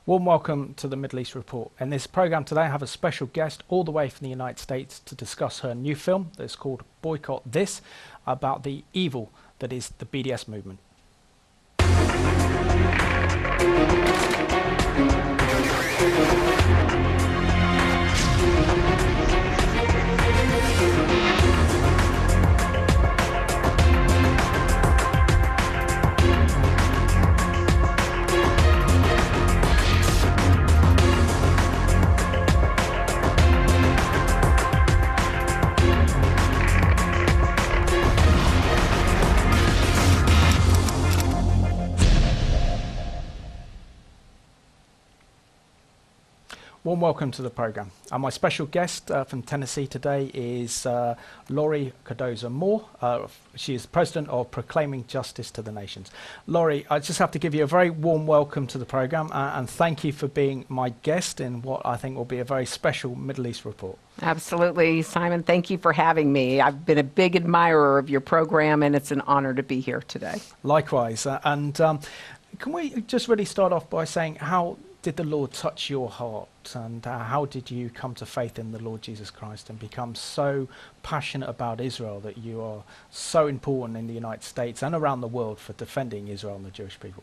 Warm welcome to the Middle East Report. In this programme today, I have a special guest all the way from the United States to discuss her new film that's called Boycott This, about the evil that is the BDS movement. Warm welcome to the programme. My special guest from Tennessee today is Lori Cardoza-Moore. She is President of Proclaiming Justice to the Nations. Lori, I just have to give you a very warm welcome to the programme and thank you for being my guest in what I think will be a very special Middle East report. Absolutely, Simon. Thank you for having me. I've been a big admirer of your program and it's an honor to be here today. Likewise. Can we just really start off by saying, how did the Lord touch your heart, and how did you come to faith in the Lord Jesus Christ and become so passionate about Israel that you are so important in the United States and around the world for defending Israel and the Jewish people?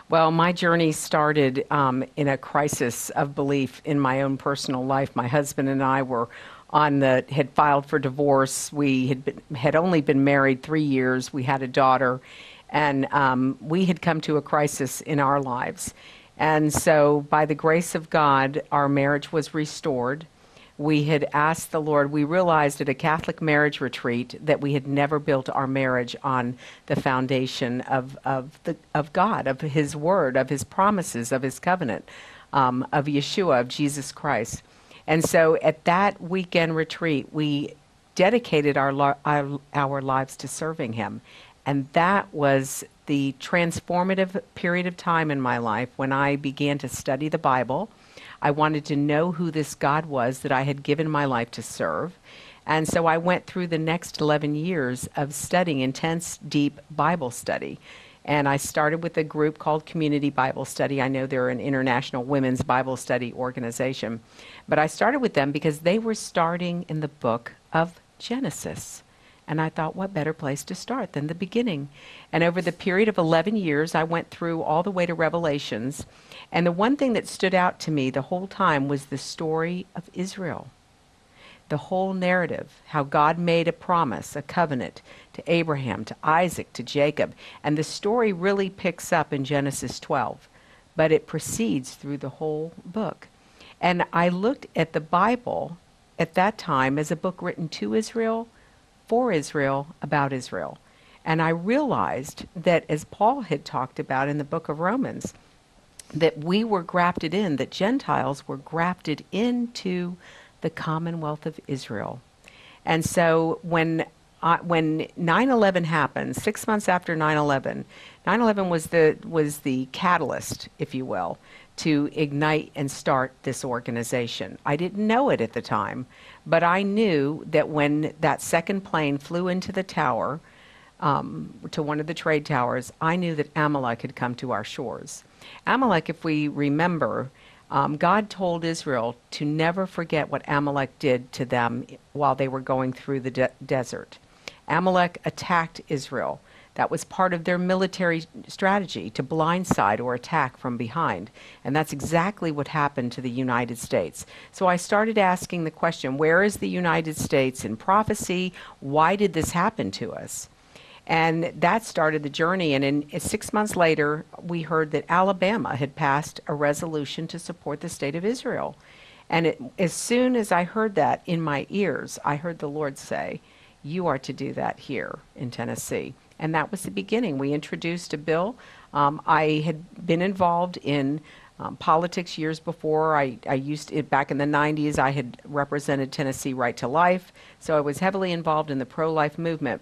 Well, my journey started in a crisis of belief in my own personal life. My husband and I were had filed for divorce. We had only been married 3 years. We had a daughter, and we had come to a crisis in our lives. And so by the grace of God, our marriage was restored. We had asked the Lord, we realized at a Catholic marriage retreat that we had never built our marriage on the foundation of God, of His Word, of His promises, of His covenant, of Yeshua, of Jesus Christ. And so at that weekend retreat, we dedicated our lives to serving Him. And that was the transformative period of time in my life when I began to study the Bible. I wanted to know who this God was that I had given my life to serve. And so I went through the next 11 years of studying intense, deep Bible study. And I started with a group called Community Bible Study. I know they're an international women's Bible study organization. But I started with them because they were starting in the book of Genesis. And I thought, what better place to start than the beginning? And over the period of 11 years, I went through all the way to Revelations. And the one thing that stood out to me the whole time was the story of Israel. The whole narrative, how God made a promise, a covenant to Abraham, to Isaac, to Jacob. And the story really picks up in Genesis 12, but it proceeds through the whole book. And I looked at the Bible at that time as a book written to Israel, for Israel, about Israel. And I realized that, as Paul had talked about in the book of Romans, that we were grafted in, that Gentiles were grafted into the Commonwealth of Israel. And so when 9/11 happened, 6 months after 9/11, 9/11 was the catalyst, if you will, to ignite and start this organization. I didn't know it at the time, but I knew that when that second plane flew into the tower, to one of the trade towers, I knew that Amalek had come to our shores. Amalek, if we remember, God told Israel to never forget what Amalek did to them while they were going through the desert. Amalek attacked Israel. That was part of their military strategy, to blindside or attack from behind. And that's exactly what happened to the United States. So I started asking the question, where is the United States in prophecy? Why did this happen to us? And that started the journey. And 6 months later, we heard that Alabama had passed a resolution to support the state of Israel. And as soon as I heard that in my ears, I heard the Lord say, you are to do that here in Tennessee. And that was the beginning. We introduced a bill. I had been involved in politics years before. I used it back in the 90s. I had represented Tennessee Right to Life. So I was heavily involved in the pro-life movement.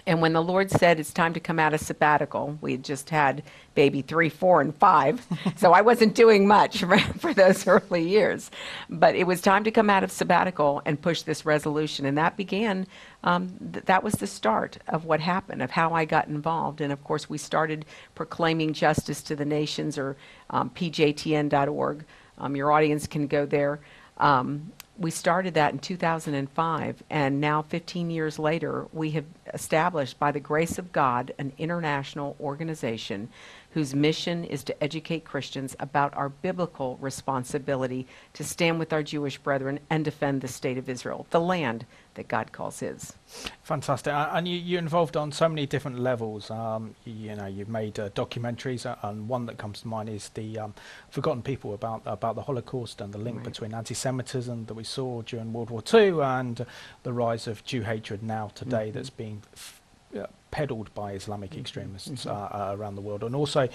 And when the Lord said it's time to come out of sabbatical, we had just had baby 3, 4, and 5, so I wasn't doing much for those early years. But it was time to come out of sabbatical and push this resolution, and that began, that was the start of what happened, of how I got involved. And of course, we started Proclaiming Justice to the Nations, or pjtn.org. Your audience can go there. We started that in 2005, and now 15 years later, we have established, by the grace of God, an international organization whose mission is to educate Christians about our biblical responsibility to stand with our Jewish brethren and defend the state of Israel, the land that God calls his. Fantastic. And you're involved on so many different levels. You've made documentaries, and one that comes to mind is the Forgotten People, about the Holocaust and the link between anti-Semitism that we saw during World War II and the rise of Jew hatred now today that's being peddled by Islamic extremists around the world. And also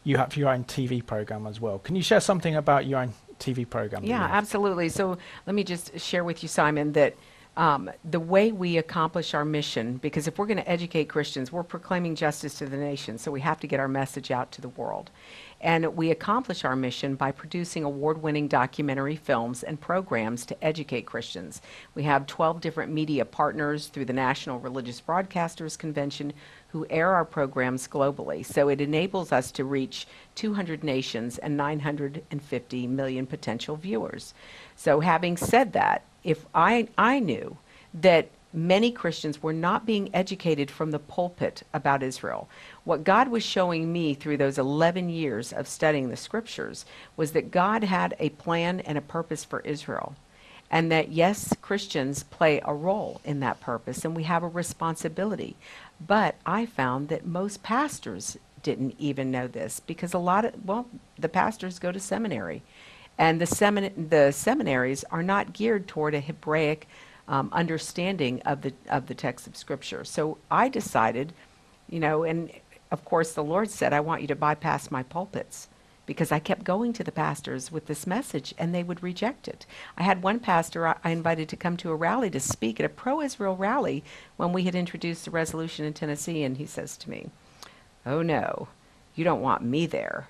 you have your own TV program as well. Can you share something about your own TV program? Yeah, absolutely. So let me just share with you, Simon, that the way we accomplish our mission, because if we're going to educate Christians, we're proclaiming justice to the nation, so we have to get our message out to the world. And we accomplish our mission by producing award-winning documentary films and programs to educate Christians. We have 12 different media partners through the National Religious Broadcasters Convention who air our programs globally. So it enables us to reach 200 nations and 950 million potential viewers. So having said that, if I knew that many Christians were not being educated from the pulpit about Israel, what God was showing me through those 11 years of studying the scriptures was that God had a plan and a purpose for Israel. And that, yes, Christians play a role in that purpose, and we have a responsibility. But I found that most pastors didn't even know this, because the pastors go to seminary. And the seminaries are not geared toward a Hebraic understanding of the text of Scripture. So I decided, and of course the Lord said, I want you to bypass my pulpits, because I kept going to the pastors with this message and they would reject it. I had one pastor I invited to come to a rally to speak at a pro-Israel rally when we had introduced the resolution in Tennessee, and he says to me, "Oh no, you don't want me there."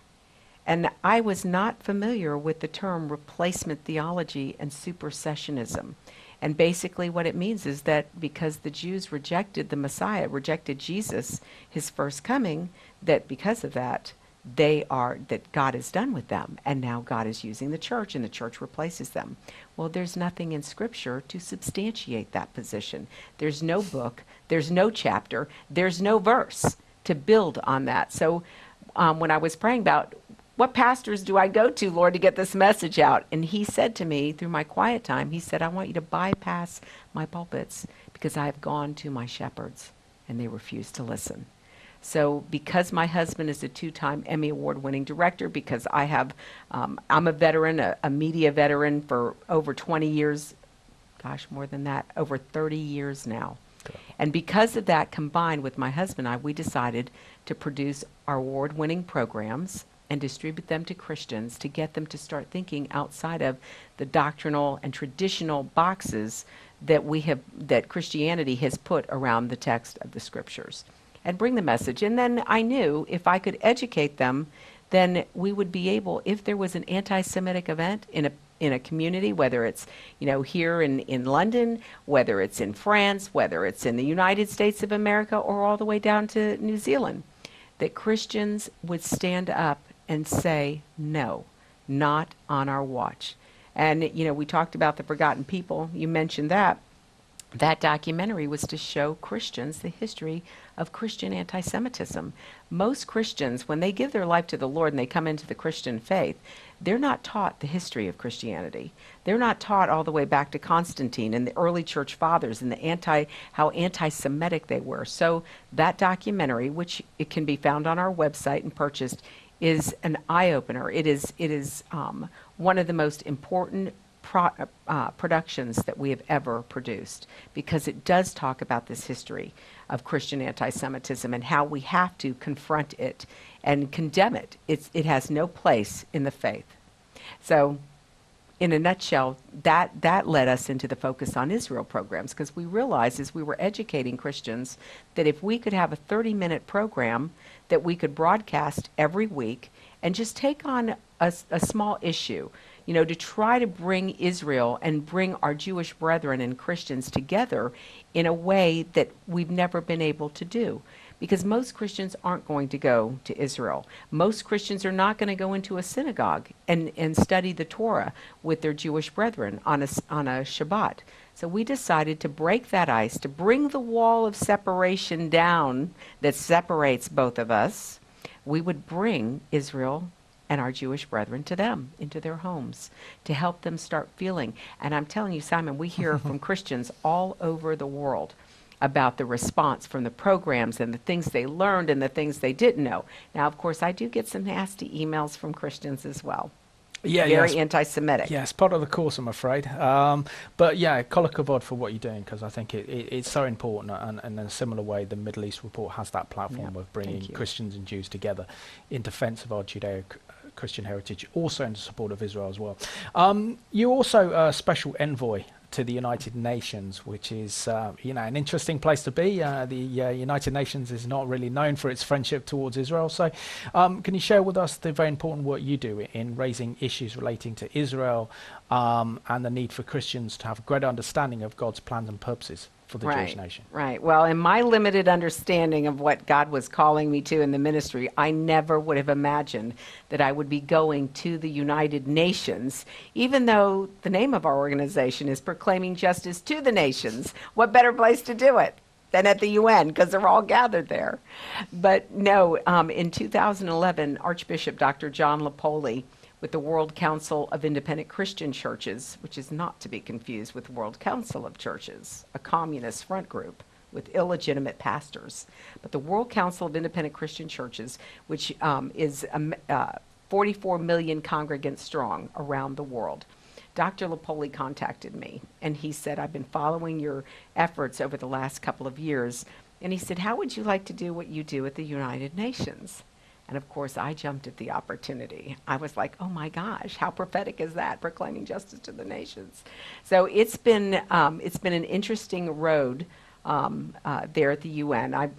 And I was not familiar with the term replacement theology and supersessionism. And basically what it means is that because the Jews rejected the Messiah, rejected Jesus, his first coming, that because of that, that God is done with them. And now God is using the church, and the church replaces them. Well, there's nothing in Scripture to substantiate that position. There's no book, there's no chapter, there's no verse to build on that. So when I was praying about what pastors do I go to, Lord, to get this message out? And he said to me through my quiet time, he said, I want you to bypass my pulpits, because I have gone to my shepherds and they refuse to listen. So because my husband is a 2-time Emmy Award-winning director, because I'm a veteran, a media veteran for over 20 years, gosh, more than that, over 30 years now. Okay. And because of that, combined with my husband and I, we decided to produce our award-winning programs and distribute them to Christians to get them to start thinking outside of the doctrinal and traditional boxes that Christianity has put around the text of the Scriptures, and bring the message. And then I knew if I could educate them, then we would be able, if there was an anti-Semitic event in a community, whether it's here in London, whether it's in France, whether it's in the United States of America, or all the way down to New Zealand, that Christians would stand up and say, no, not on our watch. And, we talked about the Forgotten People. You mentioned that. That documentary was to show Christians the history of Christian anti-Semitism. Most Christians, when they give their life to the Lord and they come into the Christian faith, they're not taught the history of Christianity. They're not taught all the way back to Constantine and the early church fathers and how anti-Semitic they were. So that documentary, which it can be found on our website and purchased, is an eye-opener. It is one of the most important productions that we have ever produced, because it does talk about this history of Christian anti-Semitism and how we have to confront it and condemn it. It has no place in the faith. So in a nutshell, that led us into the Focus on Israel programs, because we realized as we were educating Christians that if we could have a 30-minute program that we could broadcast every week and just take on a small issue, to try to bring Israel and bring our Jewish brethren and Christians together in a way that we've never been able to do. Because most Christians aren't going to go to Israel. Most Christians are not going to go into a synagogue and study the Torah with their Jewish brethren on a Shabbat. So we decided to break that ice, to bring the wall of separation down that separates both of us. We would bring Israel and our Jewish brethren to them, into their homes, to help them start feeling. And I'm telling you, Simon, we hear from Christians all over the world about the response from the programs and the things they learned and the things they didn't know. Now, of course, I do get some nasty emails from Christians as well. Yeah, Very anti-Semitic. Yeah, it's part of the course, I'm afraid. But yeah, kol hakavod for what you're doing, because I think it's so important. And in a similar way, the Middle East Report has that platform of bringing Christians and Jews together in defense of our Judeo-Christian heritage, also in support of Israel as well. You're also a special envoy to the United Nations, which is an interesting place to be. The United Nations is not really known for its friendship towards Israel. So can you share with us the very important work you do in raising issues relating to Israel and the need for Christians to have a greater understanding of God's plans and purposes for the Jewish nation? Right. Well, in my limited understanding of what God was calling me to in the ministry, I never would have imagined that I would be going to the United Nations, even though the name of our organization is Proclaiming Justice to the Nations. What better place to do it than at the UN, because they're all gathered there. But no, in 2011, Archbishop Dr. John Lapoli, with the World Council of Independent Christian Churches, which is not to be confused with World Council of Churches, a communist front group with illegitimate pastors. But the World Council of Independent Christian Churches, which is 44 million congregants strong around the world. Dr. Lapoli contacted me, and he said, I've been following your efforts over the last couple of years. And he said, how would you like to do what you do at the United Nations? And of course, I jumped at the opportunity. I was like, oh my gosh, how prophetic is that, proclaiming justice to the nations? So it's been an interesting road there at the UN.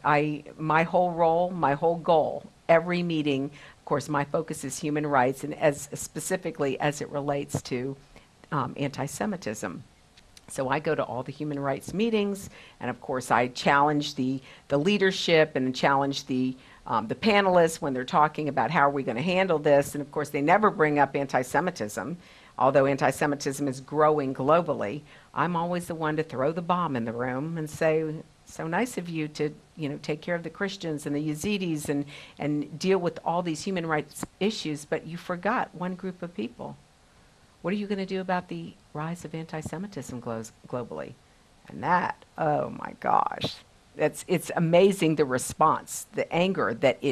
My whole role, my whole goal, every meeting, of course, my focus is human rights, and as specifically as it relates to anti-Semitism. So I go to all the human rights meetings, and of course, I challenge the leadership and challenge the panelists when they're talking about how are we going to handle this. And of course, they never bring up anti-Semitism. Although anti-Semitism is growing globally, I'm always the one to throw the bomb in the room and say, so nice of you to take care of the Christians and the Yazidis and deal with all these human rights issues, but you forgot one group of people. What are you going to do about the rise of anti-Semitism globally? And that, oh my gosh. It's amazing, the response, the anger that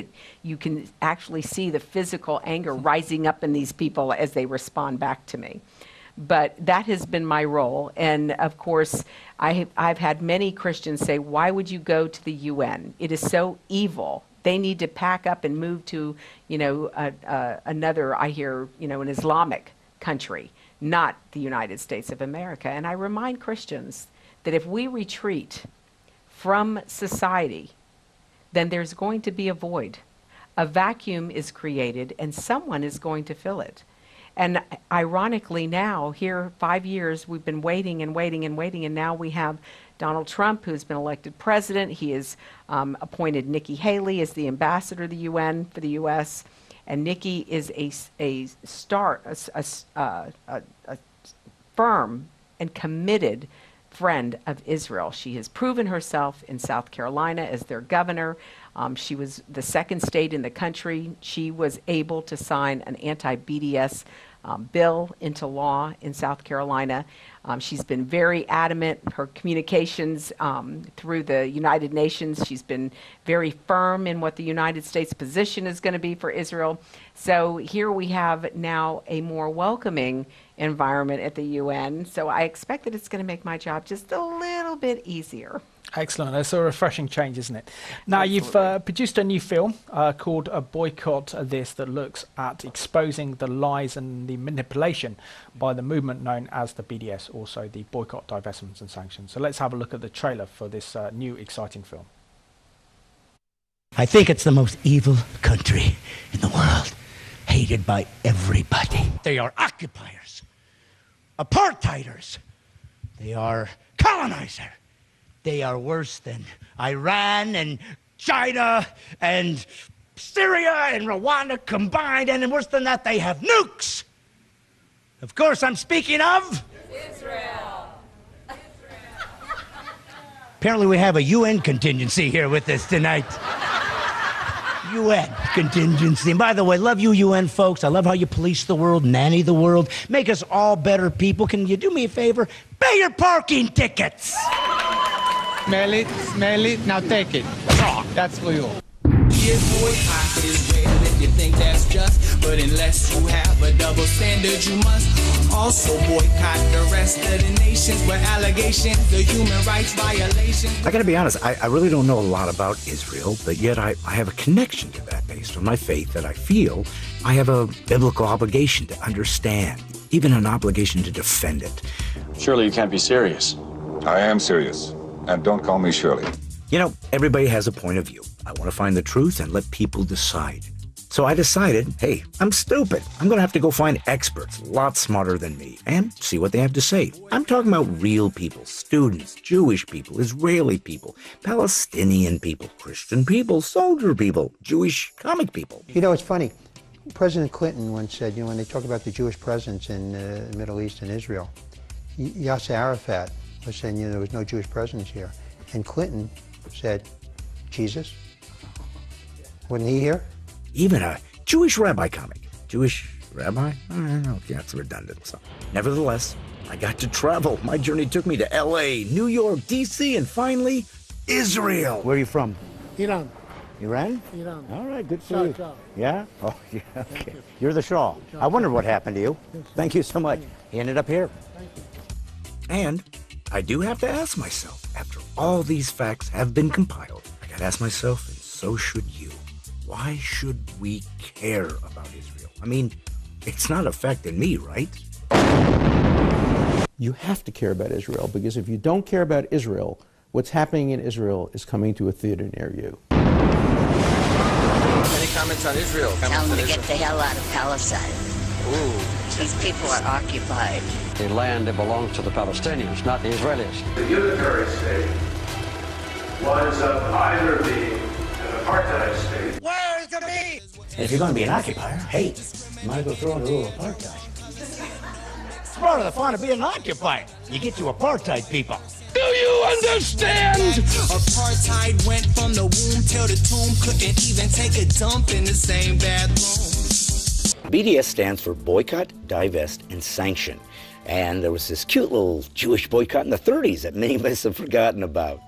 you can actually see the physical anger rising up in these people as they respond back to me. But that has been my role. And of course, I've had many Christians say, why would you go to the UN? It is so evil. They need to pack up and move to, another, I hear, an Islamic country, not the United States of America. And I remind Christians that if we retreat from society, then there's going to be a void. A vacuum is created, and someone is going to fill it. And ironically now, here 5 years, we've been waiting and waiting and waiting, and now we have Donald Trump, who's been elected president. He has appointed Nikki Haley as the ambassador to the UN for the U.S., and Nikki is a firm and committed friend of Israel. She has proven herself in South Carolina as their governor. She was the second state in the country. She was able to sign an anti-BDS bill into law in South Carolina. She's been very adamant. Her communications through the United Nations, she's been very firm in what the United States position is going to be for Israel. So here we have now a more welcoming environment at the UN. So I expect that it's going to make my job just a little bit easier. Excellent. That's a refreshing change, isn't it? Now, you've produced a new film called Boycott This that looks at exposing the lies and the manipulation by the movement known as the BDS, also the Boycott, Divestments and Sanctions. So let's have a look at the trailer for this new exciting film. I think it's the most evil country in the world, hated by everybody. They are occupiers, apartheiders, they are colonizer. They are worse than Iran and China and Syria and Rwanda combined, and worse than that, they have nukes. Of course, I'm speaking of Israel. Apparently, we have a UN contingency here with us tonight. UN contingency. And by the way, love you, UN folks. I love how you police the world, nanny the world, make us all better people. Can you do me a favor? Pay your parking tickets. Smell it, now take it. That's for you. Boycott Israel if you think that's just, but unless you have a double standard, you must also boycott the rest of the nations where allegations of human rights violations. I gotta be honest, I really don't know a lot about Israel, but yet I have a connection to that based on my faith that I feel I have a biblical obligation to understand, even an obligation to defend it. Surely you can't be serious. I am serious. And don't call me Shirley. You know, everybody has a point of view. I want to find the truth and let people decide. So I decided, hey, I'm stupid. I'm going to have to go find experts, a lot smarter than me, and see what they have to say. I'm talking about real people, students, Jewish people, Israeli people, Palestinian people, Christian people, soldier people, Jewish comic people. You know, it's funny. President Clinton once said, you know, when they talk about the Jewish presence in the Middle East and Israel, Yasser Arafat was saying, you know, there was no Jewish presence here. And Clinton said, Jesus? Wasn't he here? Even a Jewish rabbi comic. Jewish rabbi? I don't know. Yeah, it's redundant. So, nevertheless, I got to travel. My journey took me to L.A., New York, D.C., and finally, Israel. Where are you from? Iran. Iran? Iran. All right, good for you. Yeah? Oh, yeah, okay. You're the Shah. I wondered what happened to you. Thank you so much. He ended up here. And I do have to ask myself, after all these facts have been compiled, I gotta ask myself, and so should you, why should we care about Israel? I mean, it's not affecting me, right? You have to care about Israel, because if you don't care about Israel, what's happening in Israel is coming to a theater near you. Any comments on Israel? Tell them to get the hell out of Palestine. Ooh. These people are occupied. The land that belongs to the Palestinians, not the Israelis. The unitary state winds up either being an apartheid state. Where's the beef? And if you're going to be an occupier, hey, you might as well throw in a little apartheid. It's part of the fun of being an occupier. You get to apartheid people. Do you understand? Apartheid went from the womb till the tomb, couldn't even take a dump in the same bathroom. BDS stands for Boycott, Divest, and Sanction. And there was this cute little Jewish boycott in the 30s that many of us have forgotten about.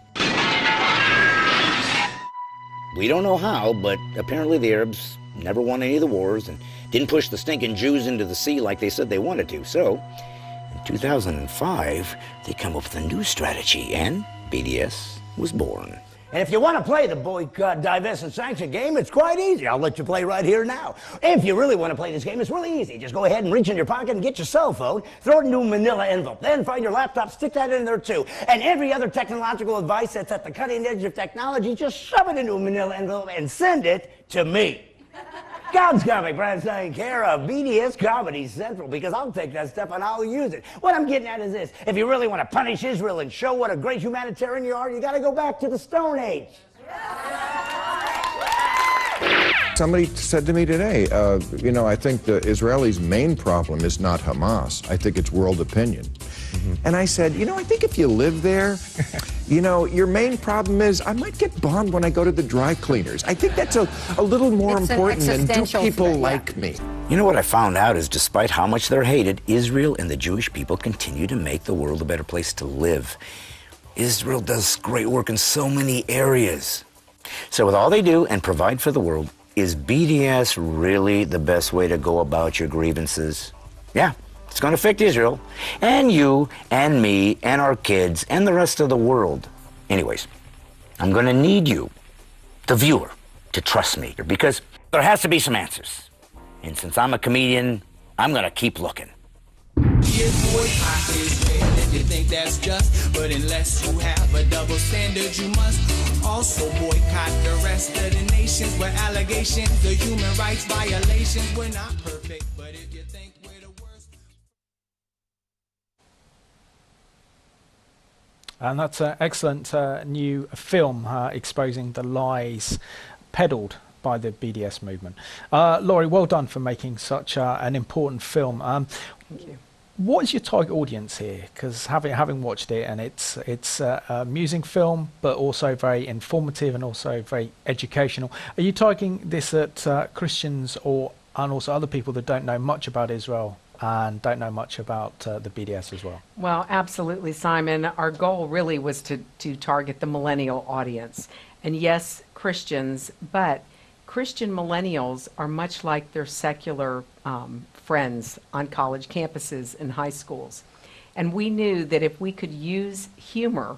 We don't know how, but apparently the Arabs never won any of the wars and didn't push the stinking Jews into the sea like they said they wanted to. So, in 2005, they come up with a new strategy, and BDS was born. And if you want to play the boycott, divest, and sanction game, it's quite easy. I'll let you play right here now. If you really want to play this game, it's really easy. Just go ahead and reach in your pocket and get your cell phone, throw it into a manila envelope, then find your laptop, stick that in there too. And every other technological advice that's at the cutting edge of technology, just shove it into a manila envelope and send it to me. God's Comic Brands taking care of BDS Comedy Central, because I'll take that stuff and I'll use it. What I'm getting at is this: if you really want to punish Israel and show what a great humanitarian you are, you got to go back to the Stone Age. Somebody said to me today, you know, I think the Israelis' main problem is not Hamas. I think it's world opinion. And I said, you know, I think if you live there, you know, your main problem is I might get bombed when I go to the dry cleaners. I think that's a little more important than do people like me. You know what I found out is despite how much they're hated, Israel and the Jewish people continue to make the world a better place to live. Israel does great work in so many areas. So with all they do and provide for the world, is BDS really the best way to go about your grievances? Yeah. It's going to affect Israel, and you, and me, and our kids, and the rest of the world. Anyways, I'm going to need you, the viewer, to trust me, because there has to be some answers. And since I'm a comedian, I'm going to keep looking. Boycott Israel if you think that's just, but unless you have a double standard, you must also boycott the rest of the nations where allegations of human rights violations. We're not perfect, but if you think we're the worst. And that's an excellent new film exposing the lies peddled by the BDS movement. Laurie, well done for making such an important film. Thank you. What is your target audience here? Because having watched it, and it's a amusing film, but also very informative and also very educational. Are you targeting this at Christians and also other people that don't know much about Israel and don't know much about the BDS as well? Well, absolutely, Simon. Our goal really was to target the millennial audience. And yes, Christians, but Christian millennials are much like their secular friends on college campuses and high schools. And we knew that if we could use humor,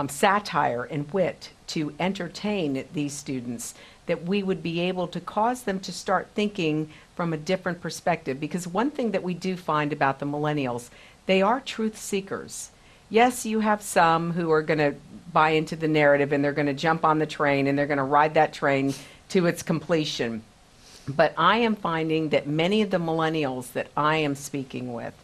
satire, and wit to entertain these students, that we would be able to cause them to start thinking from a different perspective. Because one thing that we do find about the millennials, they are truth seekers. Yes, you have some who are going to buy into the narrative and they're going to jump on the train and they're going to ride that train to its completion. But I am finding that many of the millennials that I am speaking with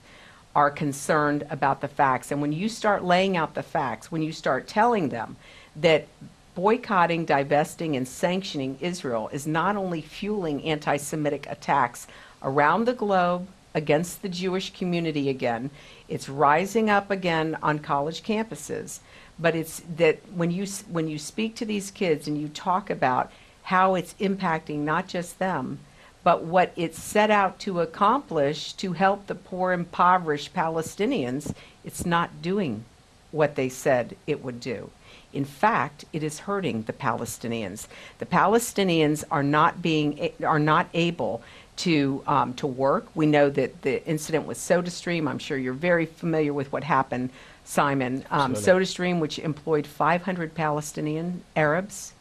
are concerned about the facts. And when you start laying out the facts, when you start telling them that boycotting, divesting, and sanctioning Israel is not only fueling anti-Semitic attacks around the globe against the Jewish community again, it's rising up again on college campuses, but it's that when you speak to these kids and you talk about how it's impacting not just them, but what it's set out to accomplish to help the poor, impoverished Palestinians, it's not doing what they said it would do. In fact, it is hurting the Palestinians. The Palestinians are not able to work. We know that the incident with SodaStream, I'm sure you're very familiar with what happened, Simon. SodaStream, which employed 500 Palestinian Arabs,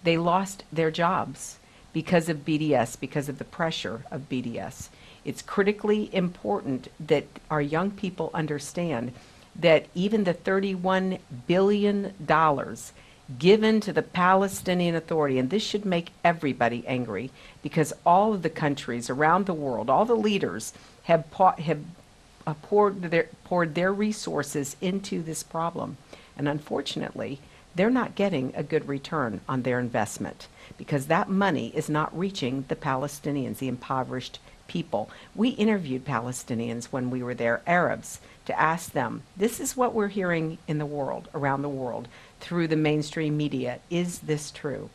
they lost their jobs because of BDS, because of the pressure of BDS. It's critically important that our young people understand that even the $31 billion given to the Palestinian Authority, and this should make everybody angry, because all of the countries around the world, all the leaders have poured their resources into this problem. And unfortunately, they're not getting a good return on their investment because that money is not reaching the Palestinians, the impoverished people. We interviewed Palestinians when we were there, Arabs, to ask them, this is what we're hearing in the world, around the world, through the mainstream media. Is this true?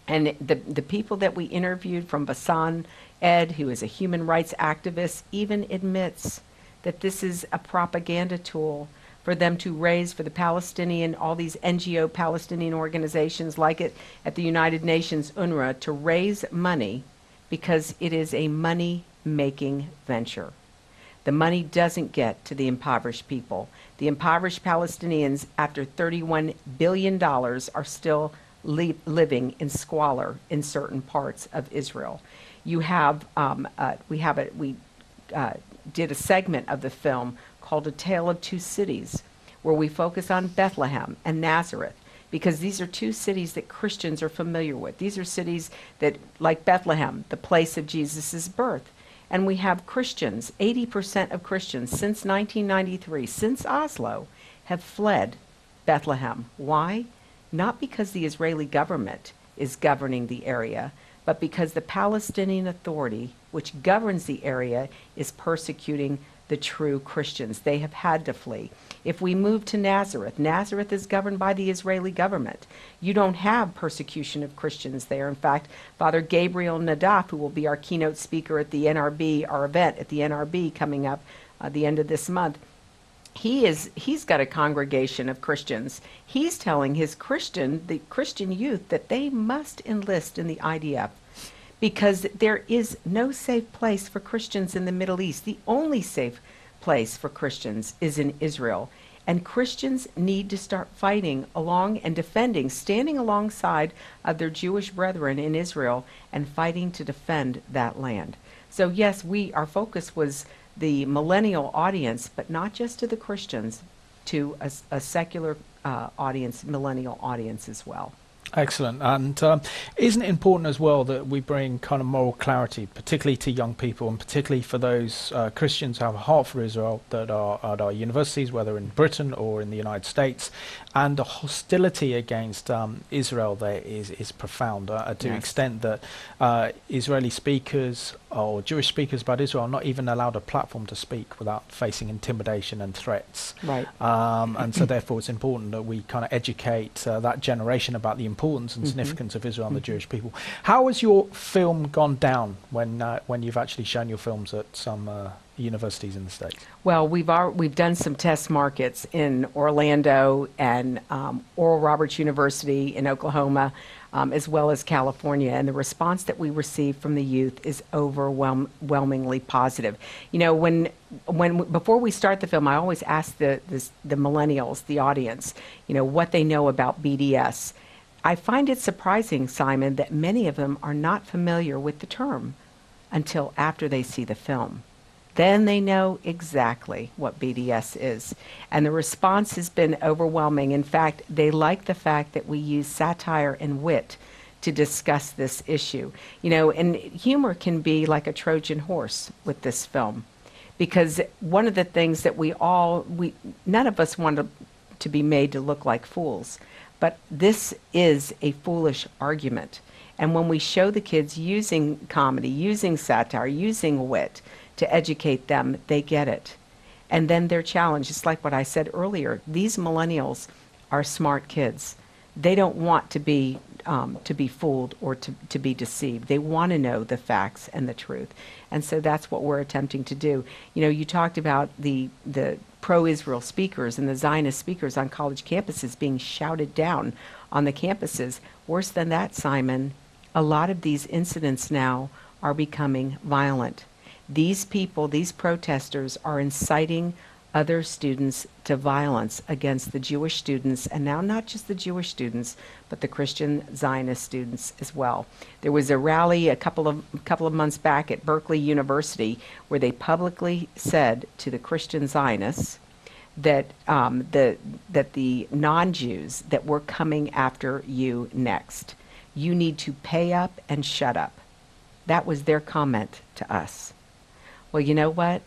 And the people that we interviewed, from Bassam Ed, who is a human rights activist, even admits that this is a propaganda tool for them to raise, for the Palestinian, all these NGO Palestinian organizations like it at the United Nations, UNRWA, to raise money because it is a money-making venture. The money doesn't get to the impoverished people. The impoverished Palestinians, after $31 billion, are still living in squalor in certain parts of Israel. You have, we did a segment of the film called A Tale of Two Cities, where we focus on Bethlehem and Nazareth, because these are two cities that Christians are familiar with. These are cities that, like Bethlehem, the place of Jesus' birth. And we have Christians, 80% of Christians since 1993, since Oslo, have fled Bethlehem. Why? Not because the Israeli government is governing the area, but because the Palestinian Authority, which governs the area, is persecuting the true Christians. They have had to flee. If we move to Nazareth, Nazareth is governed by the Israeli government. You don't have persecution of Christians there. In fact, Father Gabriel Nadaf, who will be our keynote speaker at the NRB, our event at the NRB coming up the end of this month, he's got a congregation of Christians. He's telling the Christian youth that they must enlist in the IDF, because there is no safe place for Christians in the Middle East. The only safe place for Christians is in Israel. And Christians need to start fighting along and defending, standing alongside of their Jewish brethren in Israel and fighting to defend that land. So yes, our focus was the millennial audience, but not just to the Christians, to a secular audience, millennial audience as well. Excellent. And isn't it important as well that we bring kind of moral clarity, particularly to young people, and particularly for those Christians who have a heart for Israel that are at our universities, whether in Britain or in the United States, and the hostility against Israel there is profound to the extent that Israeli speakers or Jewish speakers about Israel are not even allowed a platform to speak without facing intimidation and threats. Right. And so therefore it's important that we kind of educate that generation about the importance and significance of Israel and the Jewish people. How has your film gone down when you've actually shown your films at some universities in the States? Well, we've done some test markets in Orlando and Oral Roberts University in Oklahoma, as well as California, and the response that we receive from the youth is overwhelmingly positive. You know, before we start the film, I always ask the millennials, the audience, you know, what they know about BDS. I find it surprising, Simon, that many of them are not familiar with the term until after they see the film. Then they know exactly what BDS is. And the response has been overwhelming. In fact, they like the fact that we use satire and wit to discuss this issue. You know, and humor can be like a Trojan horse with this film. Because one of the things that none of us want to be made to look like fools. But this is a foolish argument. And when we show the kids using comedy, using satire, using wit to educate them, they get it. And then they're challenged. It's like what I said earlier. These millennials are smart kids. They don't want to be fooled or to be deceived. They want to know the facts and the truth. And so that's what we're attempting to do. You know, you talked about the pro-Israel speakers and the Zionist speakers on college campuses being shouted down on the campuses. Worse than that, Simon, a lot of these incidents now are becoming violent. These people, these protesters, are inciting other students to violence against the Jewish students, and now not just the Jewish students, but the Christian Zionist students as well. There was a rally a couple of months back at Berkeley University where they publicly said to the Christian Zionists that the non-Jews, that we're coming after you next. You need to pay up and shut up. That was their comment to us. Well, you know what?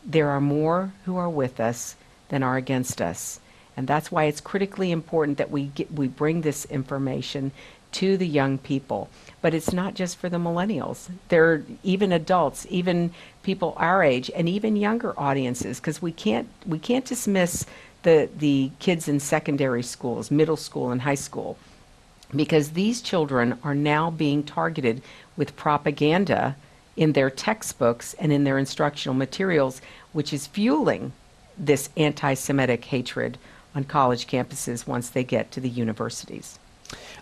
There are more who are with us than are against us. And that's why it's critically important that we bring this information to the young people. But it's not just for the millennials. There are even adults, even people our age, and even younger audiences, because we can't dismiss the kids in secondary schools, middle school and high school, because these children are now being targeted with propaganda in their textbooks and in their instructional materials, which is fueling this anti-Semitic hatred on college campuses once they get to the universities.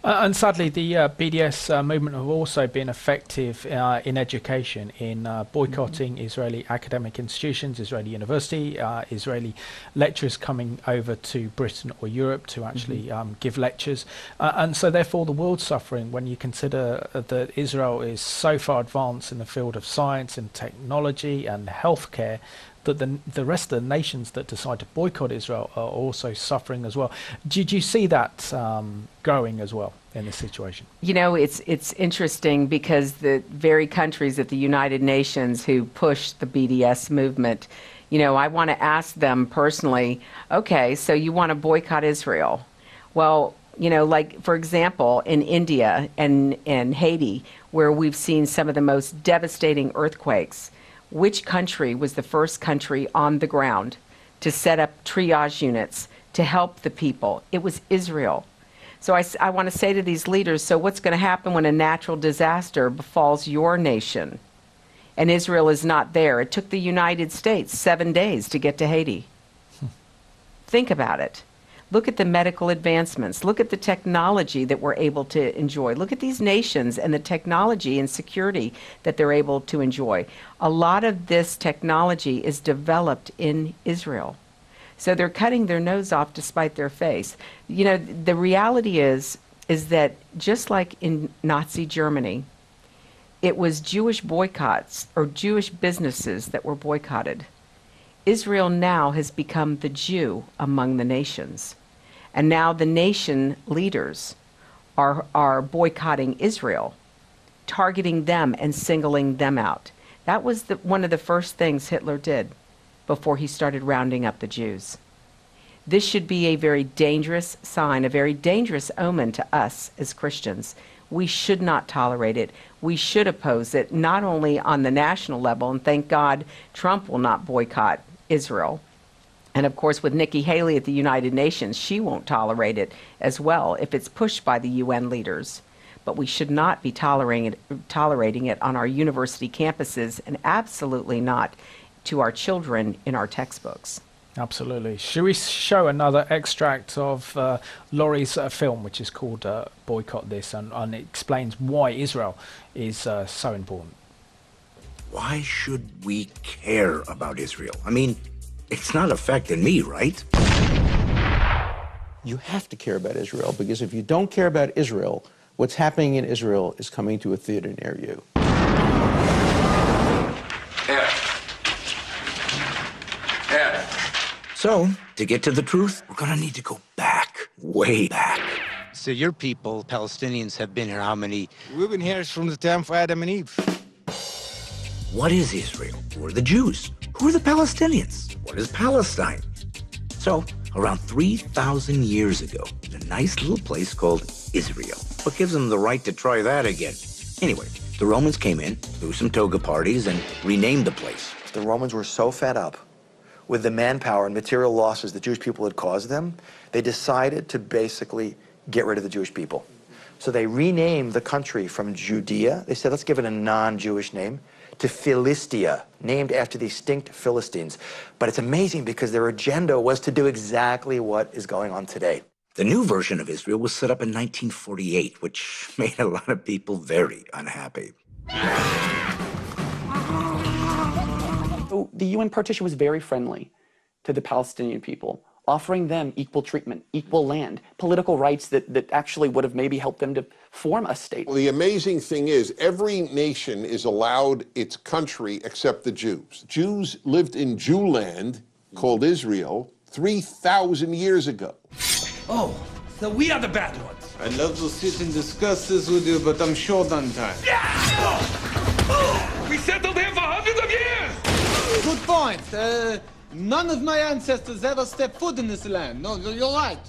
And sadly, the BDS movement have also been effective in education, in boycotting Israeli academic institutions, Israeli university, Israeli lecturers coming over to Britain or Europe to actually give lectures. And so therefore the world's suffering when you consider that Israel is so far advanced in the field of science and technology and healthcare, that the rest of the nations that decide to boycott Israel are also suffering as well. Did you see that growing as well in this situation? You know, it's interesting because the very countries at the United Nations who push the BDS movement, you know, I want to ask them personally, okay, so you want to boycott Israel. Well, you know, like, for example, in India and Haiti, where we've seen some of the most devastating earthquakes, which country was the first country on the ground to set up triage units to help the people? It was Israel. So I want to say to these leaders, so what's going to happen when a natural disaster befalls your nation and Israel is not there? It took the United States 7 days to get to Haiti. Think about it. Look at the medical advancements. Look at the technology that we're able to enjoy. Look at these nations and the technology and security that they're able to enjoy. A lot of this technology is developed in Israel. So they're cutting their nose off to spite their face. You know, the reality is that just like in Nazi Germany, it was Jewish boycotts or Jewish businesses that were boycotted. Israel now has become the Jew among the nations. And now the nation leaders are boycotting Israel, targeting them and singling them out. That was one of the first things Hitler did before he started rounding up the Jews. This should be a very dangerous sign, a very dangerous omen to us as Christians. We should not tolerate it. We should oppose it, not only on the national level, and thank God Trump will not boycott Israel. And of course, with Nikki Haley at the United Nations, she won't tolerate it as well if it's pushed by the UN leaders. But we should not be tolerating it on our university campuses, and absolutely not to our children in our textbooks. Absolutely. Should we show another extract of Laurie's film, which is called Boycott This, and it explains why Israel is so important? Why should we care about Israel? I mean, it's not affecting me, right? You have to care about Israel, because if you don't care about Israel, what's happening in Israel is coming to a theater near you. So, to get to the truth, we're gonna need to go back, way back. So your people, Palestinians, have been here how many? We've been here from the time of Adam and Eve. What is Israel? Who are the Jews? Who are the Palestinians? What is Palestine? So, around 3,000 years ago, a nice little place called Israel. What gives them the right to try that again? Anyway, the Romans came in, threw some toga parties, and renamed the place. The Romans were so fed up with the manpower and material losses the Jewish people had caused them, they decided to basically get rid of the Jewish people. So they renamed the country from Judea, they said, let's give it a non-Jewish name, to Philistia, named after the extinct Philistines. But it's amazing because their agenda was to do exactly what is going on today. The new version of Israel was set up in 1948, which made a lot of people very unhappy. The UN partition was very friendly to the Palestinian people, offering them equal treatment, equal land, political rights that actually would have maybe helped them to form a state. Well, the amazing thing is every nation is allowed its country except the Jews. Jews lived in Jewland, called Israel, 3,000 years ago. Oh, so we are the bad ones. I'd love to sit and discuss this with you, but I'm short on time. We settled here for hundreds of years! Good point. None of my ancestors ever stepped foot in this land. No, you're right.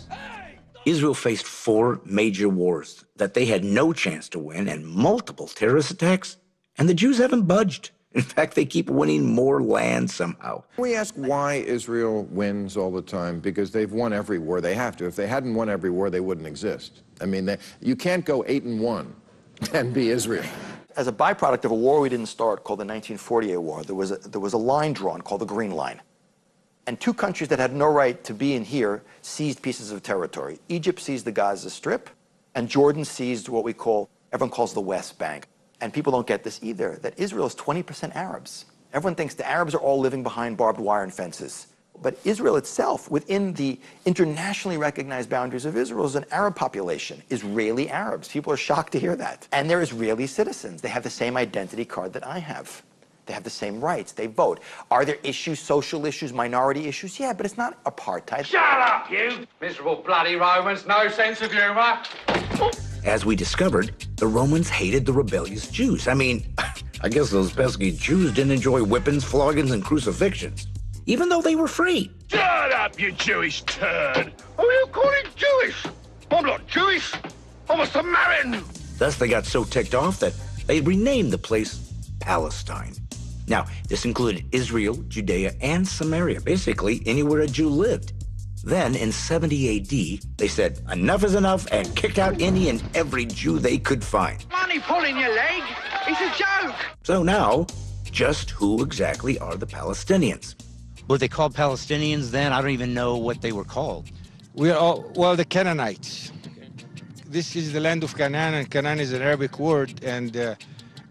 Israel faced 4 major wars that they had no chance to win and multiple terrorist attacks, and the Jews haven't budged. In fact, they keep winning more land somehow. We ask why Israel wins all the time, because they've won every war they have to. If they hadn't won every war, they wouldn't exist. I mean, you can't go 8-1 and be Israel. As a byproduct of a war we didn't start called the 1948 war, there was a line drawn called the Green Line. And 2 countries that had no right to be in here seized pieces of territory. Egypt seized the Gaza Strip, and Jordan seized what everyone calls the West Bank. And people don't get this either, that Israel is 20% Arabs. Everyone thinks the Arabs are all living behind barbed wire and fences. But Israel itself, within the internationally recognized boundaries of Israel, is an Arab population, Israeli Arabs. People are shocked to hear that. And they're Israeli citizens. They have the same identity card that I have. They have the same rights. They vote. Are there issues, social issues, minority issues? Yeah, but it's not apartheid. Shut up, you miserable bloody Romans. No sense of humor. As we discovered, the Romans hated the rebellious Jews. I mean, I guess those pesky Jews didn't enjoy whippings, floggings, and crucifixions, even though they were free. Shut up, you Jewish turd. Who are you calling Jewish? I'm not Jewish. I'm a Samaritan. Thus, they got so ticked off that they renamed the place Palestine. Now, this included Israel, Judea, and Samaria, basically anywhere a Jew lived. Then, in 70 AD, they said, enough is enough, and kicked out any and every Jew they could find. Money pulling your leg? It's a joke. So now, just who exactly are the Palestinians? Were they called Palestinians then? I don't even know what they were called. We are all, well, the Canaanites. This is the land of Canaan, and Canaan is an Arabic word, and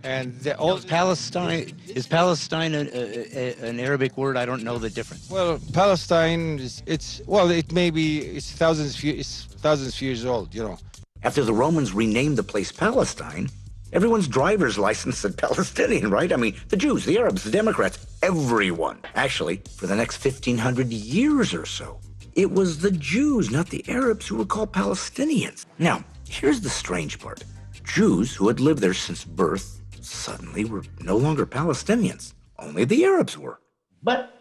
And Palestine, is Palestine an Arabic word? I don't know the difference. Well, Palestine it may be it's thousands of years old, you know. After the Romans renamed the place Palestine, everyone's driver's license said Palestinian, right? I mean, the Jews, the Arabs, the Democrats, everyone. Actually, for the next 1,500 years or so, it was the Jews, not the Arabs, who were called Palestinians. Now, here's the strange part. Jews who had lived there since birth suddenly were no longer Palestinians. Only the Arabs were. But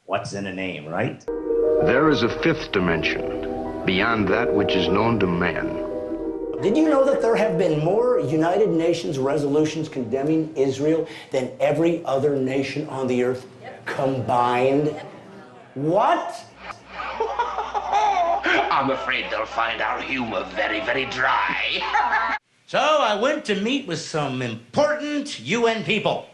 what's in a name, right? There is a fifth dimension, beyond that which is known to man. Did you know that there have been more United Nations resolutions condemning Israel than every other nation on the earth combined? What? I'm afraid they'll find our humor very, very dry. So I went to meet with some important UN people.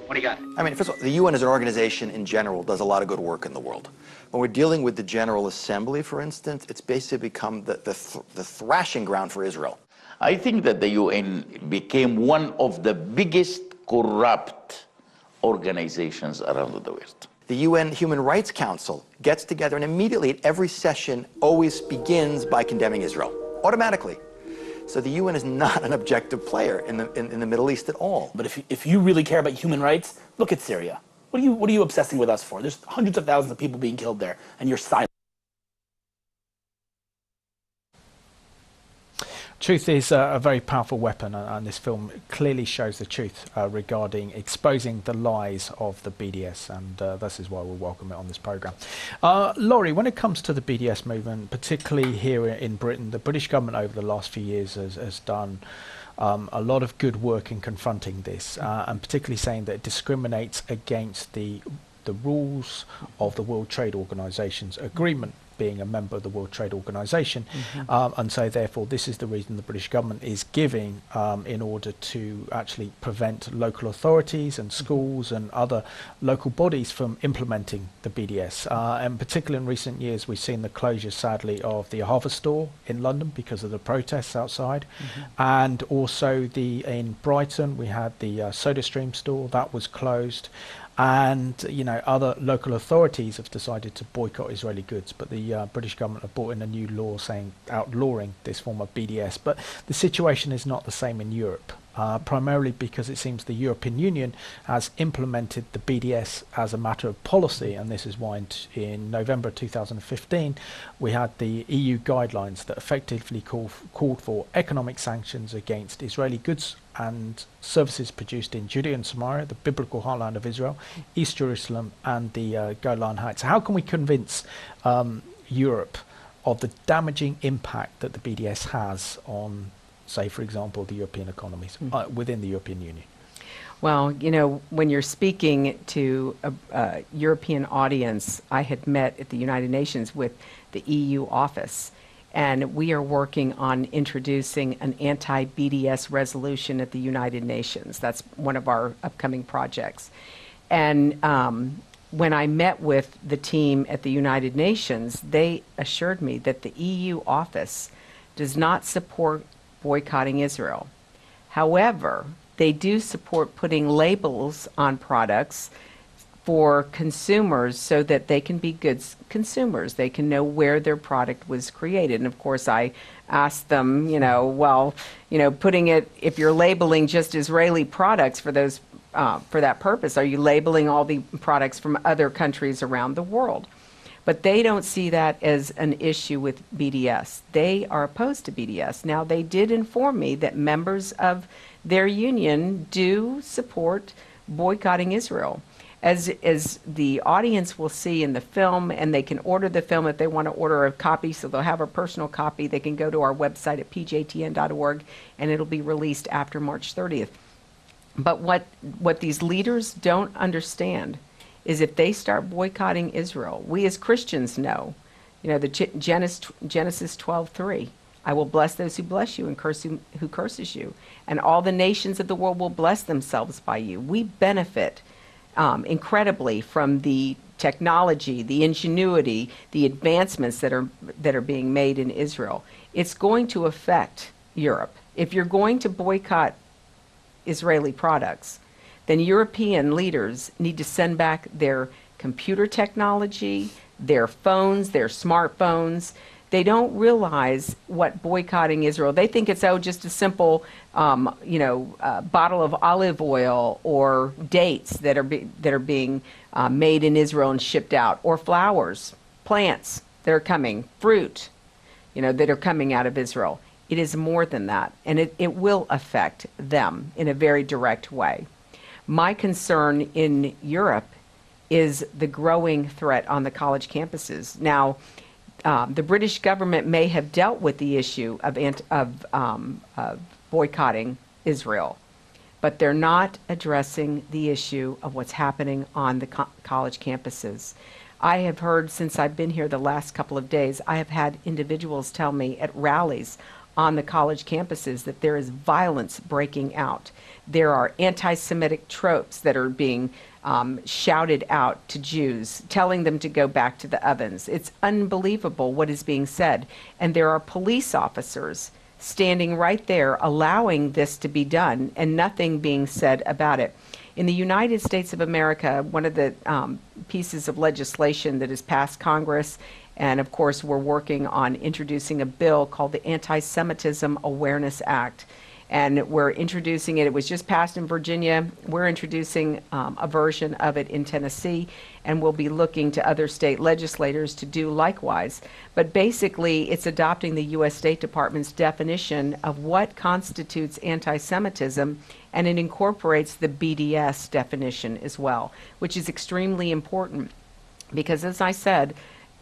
What do you got? I mean, first of all, the UN as an organization in general does a lot of good work in the world. When we're dealing with the General Assembly, for instance, it's basically become the thrashing ground for Israel. I think that the UN became one of the biggest corrupt organizations around the world. The UN Human Rights Council gets together and immediately at every session always begins by condemning Israel, automatically. So the UN is not an objective player in the Middle East at all. But if you really care about human rights, look at Syria. What are you obsessing with us for? There's hundreds of thousands of people being killed there, and you're silent. Truth is a very powerful weapon, and this film clearly shows the truth regarding exposing the lies of the BDS, and this is why we welcome it on this programme. Laurie, when it comes to the BDS movement, particularly here in Britain, the British government over the last few years has done a lot of good work in confronting this, and particularly saying that it discriminates against the rules of the World Trade Organization's agreement, being a member of the World Trade Organization. And so therefore this is the reason the British government is giving in order to actually prevent local authorities and schools and other local bodies from implementing the BDS. And particularly in recent years we've seen the closure, sadly, of the Harvest store in London because of the protests outside. And also in Brighton we had the SodaStream store that was closed. And other local authorities have decided to boycott Israeli goods, but the British government have brought in a new law outlawing this form of BDS. But the situation is not the same in Europe, primarily because it seems the European Union has implemented the BDS as a matter of policy, and this is why in November 2015 we had the EU guidelines that effectively called for economic sanctions against Israeli goods and services produced in Judea and Samaria, the biblical heartland of Israel, East Jerusalem, and the Golan Heights. How can we convince Europe of the damaging impact that the BDS has on, say, for example, the European economies within the European Union? Well, when you're speaking to a European audience, I had met at the United Nations with the EU office, and we are working on introducing an anti-BDS resolution at the United Nations. That's one of our upcoming projects. And when I met with the team at the United Nations, they assured me that the EU office does not support boycotting Israel. However, they do support putting labels on products for consumers so that they can be good consumers. They can know where their product was created. And of course, I asked them, putting it, if you're labeling just Israeli products for those, for that purpose, are you labeling all the products from other countries around the world? But they don't see that as an issue with BDS. They are opposed to BDS. Now, they did inform me that members of their union do support boycotting Israel. As the audience will see in the film, and they can order the film if they want to order a copy, so they'll have a personal copy. They can go to our website at pjtn.org, and it'll be released after March 30th. But what these leaders don't understand is if they start boycotting Israel, we as Christians know, the Genesis 12:3, I will bless those who bless you and curse who curses you, and all the nations of the world will bless themselves by you. We benefit incredibly from the technology, the ingenuity, the advancements that are being made in Israel. It's going to affect Europe. If you're going to boycott Israeli products, then European leaders need to send back their computer technology, their phones, their smartphones. They don't realize what boycotting Israel. They think it's just a simple, bottle of olive oil or dates that are being made in Israel and shipped out, or flowers, plants that are coming, fruit, that are coming out of Israel. It is more than that, and it will affect them in a very direct way. My concern in Europe is the growing threat on the college campuses. Now, the British government may have dealt with the issue of boycotting Israel, but they're not addressing the issue of what's happening on the college campuses. I have heard, since I've been here the last couple of days, I have had individuals tell me at rallies on the college campuses that there is violence breaking out. There are anti-Semitic tropes that are being shouted out to Jews, telling them to go back to the ovens. It's unbelievable what is being said. And there are police officers standing right there allowing this to be done and nothing being said about it. In the United States of America, one of the pieces of legislation that has passed Congress, and of course we're working on introducing a bill called the Anti-Semitism Awareness Act. And we're introducing it. It was just passed in Virginia. We're introducing a version of it in Tennessee, and we'll be looking to other state legislators to do likewise. But basically, it's adopting the U.S. State Department's definition of what constitutes anti-Semitism, and it incorporates the BDS definition as well, which is extremely important because, as I said,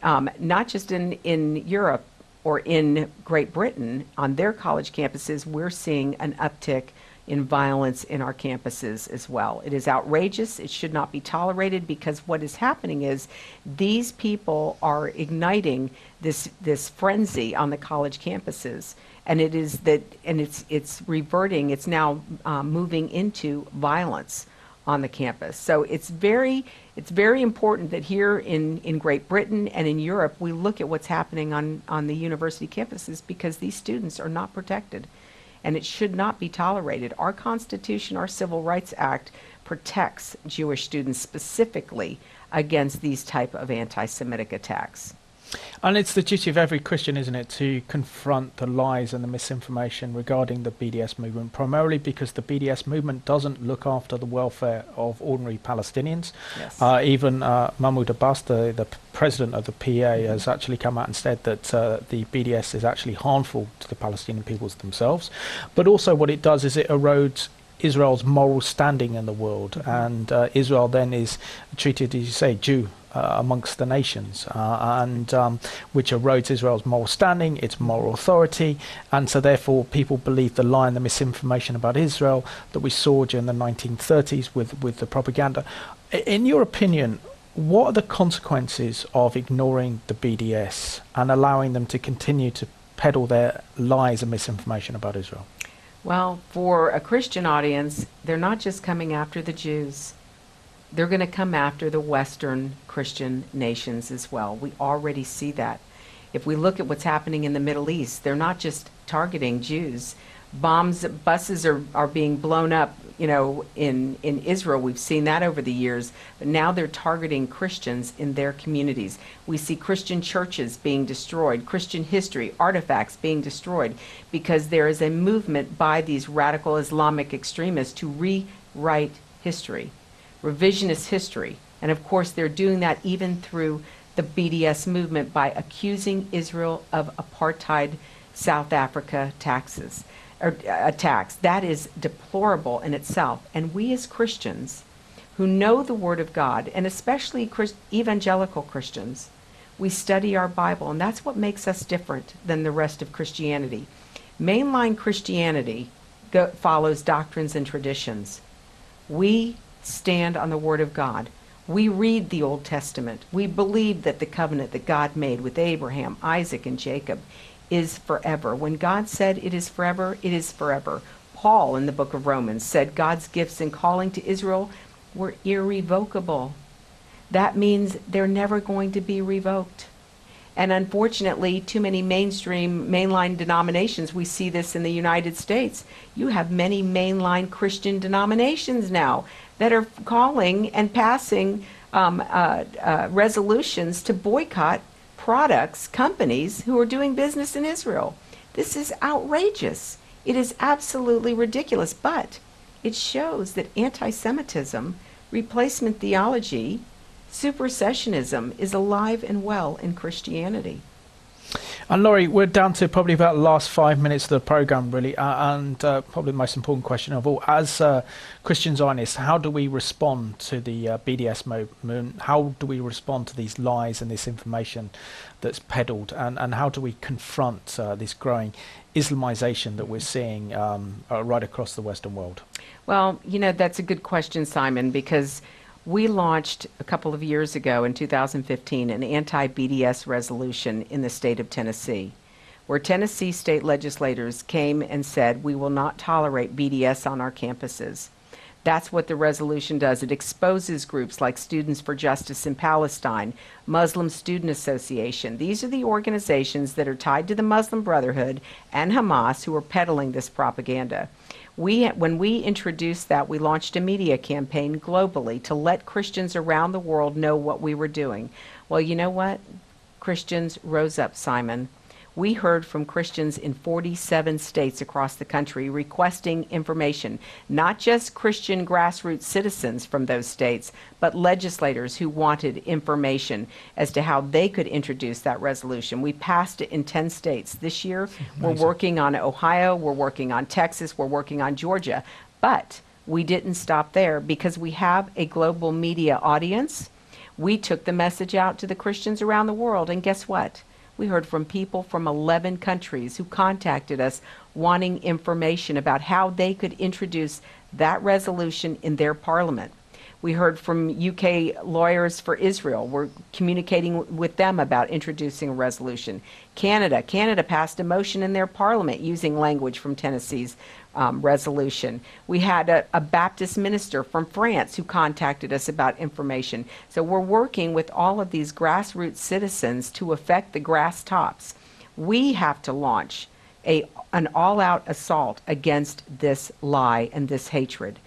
not just in Europe, or in Great Britain, on their college campuses, we're seeing an uptick in violence in our campuses as well. It is outrageous. It should not be tolerated, because what is happening is these people are igniting this frenzy on the college campuses, and it's reverting. It's now moving into violence on the campus. So it's very important that here in Great Britain and in Europe, we look at what's happening on the university campuses, because these students are not protected, and it should not be tolerated. Our Constitution, our Civil Rights Act, protects Jewish students specifically against these type of anti-Semitic attacks. And it's the duty of every Christian, isn't it, to confront the lies and the misinformation regarding the BDS movement, primarily because the BDS movement doesn't look after the welfare of ordinary Palestinians. Yes. Even Mahmoud Abbas, the president of the PA, has actually come out and said that the BDS is actually harmful to the Palestinian peoples themselves. But also what it does is it erodes Israel's moral standing in the world, and Israel then is treated, as you say, Jew amongst the nations, which erodes Israel's moral standing, its moral authority, and so therefore people believe the lie and the misinformation about Israel that we saw during the 1930s with the propaganda. In your opinion, what are the consequences of ignoring the BDS and allowing them to continue to peddle their lies and misinformation about Israel? Well, for a Christian audience, they're not just coming after the Jews. They're going to come after the Western Christian nations as well. We already see that. If we look at what's happening in the Middle East, they're not just targeting Jews. Buses are being blown up, in Israel. We've seen that over the years. But now they're targeting Christians in their communities. We see Christian churches being destroyed, Christian history, artifacts being destroyed, because there is a movement by these radical Islamic extremists to rewrite history, revisionist history. And of course, they're doing that even through the BDS movement by accusing Israel of apartheid South Africa attacks. That is deplorable in itself. And we as Christians who know the Word of God, and especially evangelical Christians, we study our Bible, and that's what makes us different than the rest of Christianity. Mainline Christianity follows doctrines and traditions. We stand on the Word of God. We read the Old Testament. We believe that the covenant that God made with Abraham, Isaac, and Jacob is forever. When God said it is forever, it is forever. Paul in the book of Romans said God's gifts and calling to Israel were irrevocable. That means they're never going to be revoked. And unfortunately, too many mainline denominations, we see this in the United States. You have many mainline Christian denominations now that are calling and passing resolutions to boycott products, companies who are doing business in Israel. This is outrageous. It is absolutely ridiculous, but it shows that anti-Semitism, replacement theology, supersessionism is alive and well in Christianity. And Laurie, we're down to probably about the last 5 minutes of the program, really, and probably the most important question of all. As Christian Zionists, how do we respond to the BDS movement? How do we respond to these lies and this information that's peddled? And how do we confront this growing Islamization that we're seeing right across the Western world? Well, you know, that's a good question, Simon, because we launched a couple of years ago in 2015 an anti-BDS resolution in the state of Tennessee, where Tennessee state legislators came and said, we will not tolerate BDS on our campuses. That's what the resolution does. It exposes groups like Students for Justice in Palestine, Muslim Student Association. These are the organizations that are tied to the Muslim Brotherhood and Hamas who are peddling this propaganda. When we introduced that, we launched a media campaign globally to let Christians around the world know what we were doing. Well, you know what? Christians rose up, Simon. We heard from Christians in 47 states across the country requesting information, not just Christian grassroots citizens from those states, but legislators who wanted information as to how they could introduce that resolution. We passed it in 10 states. This year, we're working on Ohio, we're working on Texas, we're working on Georgia. But we didn't stop there because we have a global media audience. We took the message out to the Christians around the world, and guess what? We heard from people from 11 countries who contacted us wanting information about how they could introduce that resolution in their parliament. We heard from UK Lawyers for Israel. We're communicating with them about introducing a resolution. Canada passed a motion in their parliament using language from Tennessee's resolution. We had a Baptist minister from France who contacted us about information. So we're working with all of these grassroots citizens to affect the grass tops. We have to launch an all-out assault against this lie and this hatred.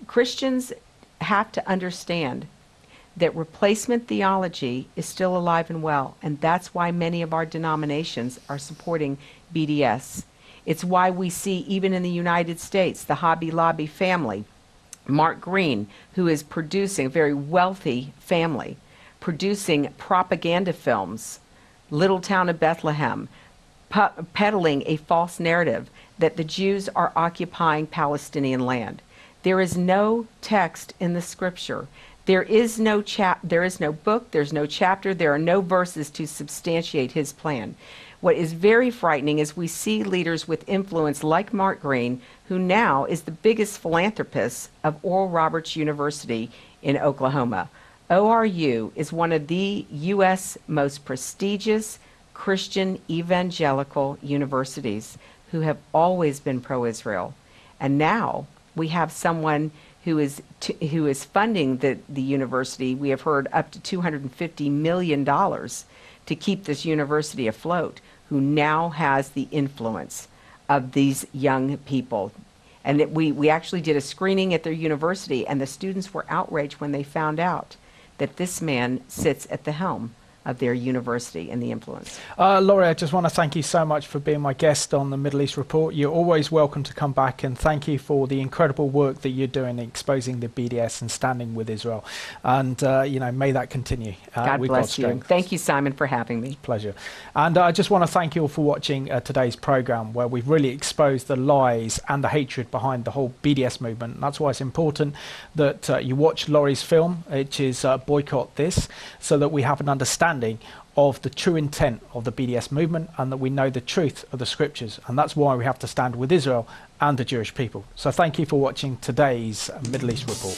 Christians have to understand that replacement theology is still alive and well, and that's why many of our denominations are supporting BDS. It's why we see, even in the United States, the Hobby Lobby family, Mark Green, who is producing, a very wealthy family, producing propaganda films, Little Town of Bethlehem, peddling a false narrative that the Jews are occupying Palestinian land. There is no text in the scripture. There is no book, there's no chapter, there are no verses to substantiate his plan. What is very frightening is we see leaders with influence like Mark Green, who now is the biggest philanthropist of Oral Roberts University in Oklahoma. ORU is one of the U.S. most prestigious Christian evangelical universities who have always been pro-Israel. And now we have someone who is funding the university. We have heard up to $250 million to keep this university afloat, who now has the influence of these young people. And we actually did a screening at their university, and the students were outraged when they found out that this man sits at the helm of their university and the influence. Laurie, I just want to thank you so much for being my guest on the Middle East Report. You're always welcome to come back, and thank you for the incredible work that you're doing exposing the BDS and standing with Israel. And, may that continue. God bless you. Thank you, Simon, for having me. Pleasure. And I just want to thank you all for watching today's program, where we've really exposed the lies and the hatred behind the whole BDS movement. And that's why it's important that you watch Laurie's film, which is Boycott This, so that we have an understanding of the true intent of the BDS movement, and that we know the truth of the scriptures. And that's why we have to stand with Israel and the Jewish people. So thank you for watching today's Middle East Report.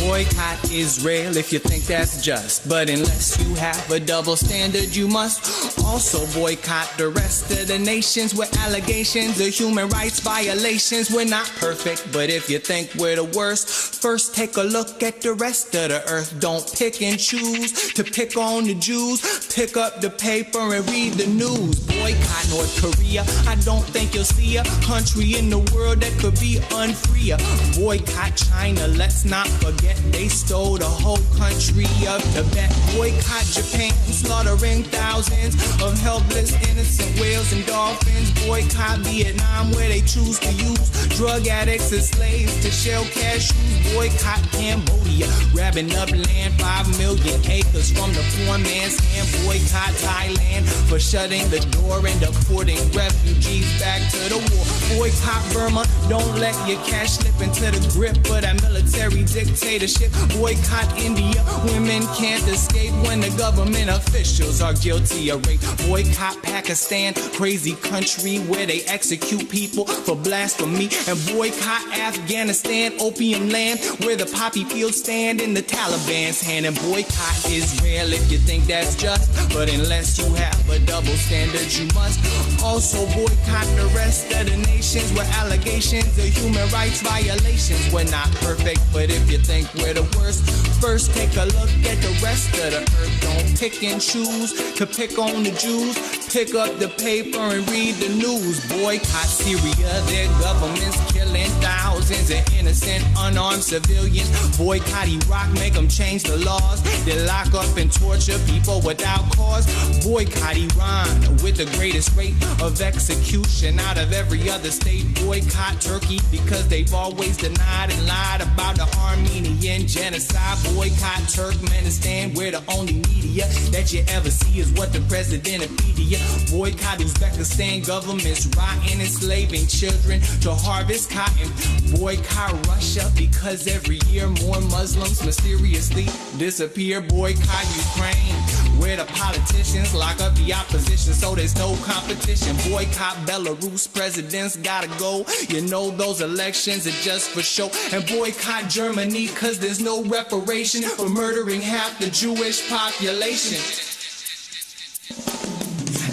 Boycott Israel if you think that's just. But unless you have a double standard, you must also boycott the rest of the nations with allegations of human rights violations. We're not perfect, but if you think we're the worst, first take a look at the rest of the earth. Don't pick and choose to pick on the Jews. Pick up the paper and read the news. Boycott North Korea. I don't think you'll see a country in the world that could be unfreer. Boycott China. Let's not forget they stole the whole country of Tibet. Boycott Japan, slaughtering thousands of helpless innocent whales and dolphins. Boycott Vietnam, where they choose to use drug addicts as slaves to shell cashews. Boycott Cambodia, grabbing up land 5 million acres from the poor man's hand. Boycott Thailand for shutting the door and deporting refugees back to the war. Boycott Burma, don't let your cash slip into the grip of that military dictatorship. Boycott India, women can't escape when the government officials are guilty of rape. Boycott Pakistan, crazy country where they execute people for blasphemy. And boycott Afghanistan, opium land where the poppy fields stand in the Taliban's hand. And boycott Israel if you think that's just. But unless you have a double standard, you must also boycott the rest of the nations with allegations of human rights violations. We're not perfect, but if you think we're the worst, first take a look at the rest of the earth. Don't pick and choose to pick on the Jews. Pick up the paper and read the news. Boycott Syria, their government's killing thousands of innocent unarmed civilians. Boycott Iraq, make them change the laws. They lock up and torture people without cause. Boycott Iran, with the greatest rate of execution out of every other state. Boycott Turkey, because they've always denied and lied about the Armenian genocide. Boycott Turkmenistan, where the only media that you ever see is what the president of media. Boycott Uzbekistan, government's rotting, enslaving children to harvest cotton. Boycott Russia, because every year more Muslims mysteriously disappear. Boycott Ukraine, where the politicians lock up the opposition so there's no competition. Boycott Belarus, presidents gotta go. You know those elections are just for show. And boycott Germany, cause there's no reparation for murdering half the Jewish population.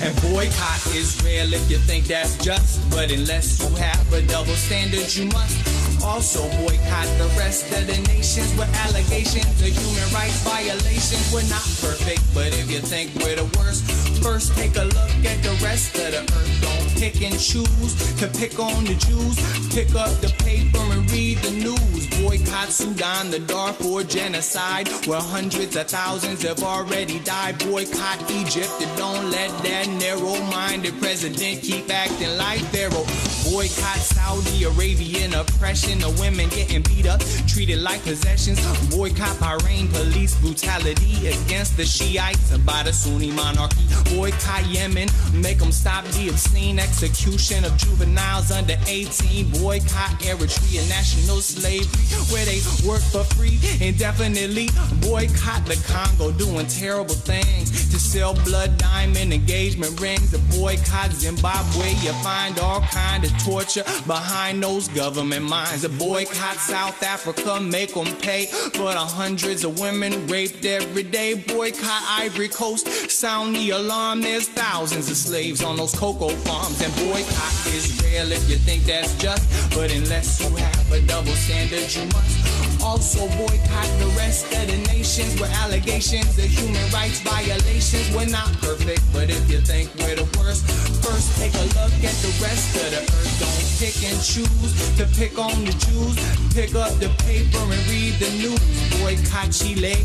And boycott Israel if you think that's just. But unless you have a double standard, you must also boycott the rest of the nations with allegations of human rights violations. We're not perfect, but if you think we're the worst, first take a look at the rest of the earth. Don't pick and choose to pick on the Jews. Pick up the paper and read the news. Boycott Sudan, the Darfur genocide, where hundreds of thousands have already died. Boycott Egypt, and don't let that narrow-minded president keep acting like Pharaoh. Boycott Saudi Arabian oppression, the women getting beat up, treated like possessions. Boycott Bahrain, police brutality against the Shiites by the Sunni monarchy. Boycott Yemen, make them stop the obscene execution of juveniles under 18. Boycott Eritrea, national slavery, where they work for free indefinitely. Boycott the Congo, doing terrible things to sell blood diamond engagement rings. The boycott Zimbabwe, you find all kind of torture behind those government minds. The boycott South Africa, make them pay for the hundreds of women raped every day. Boycott Ivory Coast, sound the alarm, there's thousands of slaves on those cocoa farms. And boycott Israel if you think that's just. But unless you have a double standard, you must also boycott the rest of the nations with allegations of human rights violations. We're not perfect, but if you think we're the worst, first take a look at the rest of the earth. Don't pick and choose to pick on the Jews. Pick up the paper and read the news. Boycott Chile,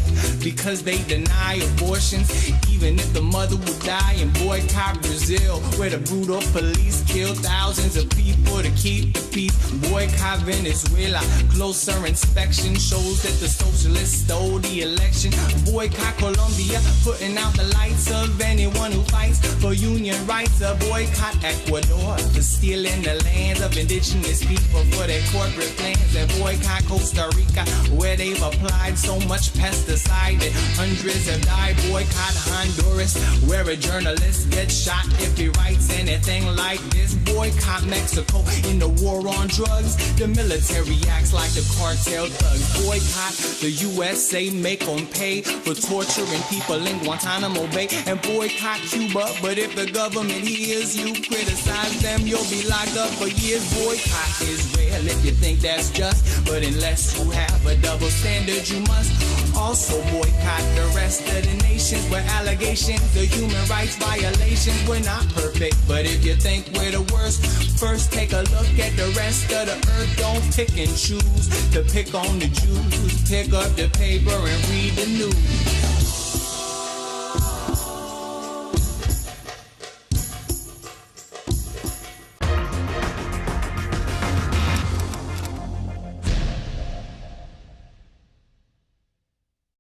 because they deny abortions even if the mother would die. And boycott Brazil, where the brutal police kill thousands of people to keep the peace. Boycott Venezuela, closer inspection shows that the socialists stole the election. election. Boycott Colombia, putting out the lights of anyone who fights for union rights. Boycott Ecuador for stealing the lands of indigenous people for their corporate plans. And boycott Costa Rica, where they've applied so much pesticide that hundreds have died. Boycott Honduras, where a journalist gets shot if he writes anything like this. Boycott Mexico in the war on drugs. The military acts like the cartel thugs. Boycott the USA, make them pay for torturing people in Guantanamo Bay. And boycott Cuba, but if the government hears you criticize them, you'll be locked up for years. Boycott Israel if you think that's just, but unless you have a double standard, you must also boycott the rest of the nations where allegations of human rights violations. We're not perfect, but if you think we're the worst, first take a look at the rest of the earth. Don't pick and choose to pick on the Jews. Pick up the paper and read the news.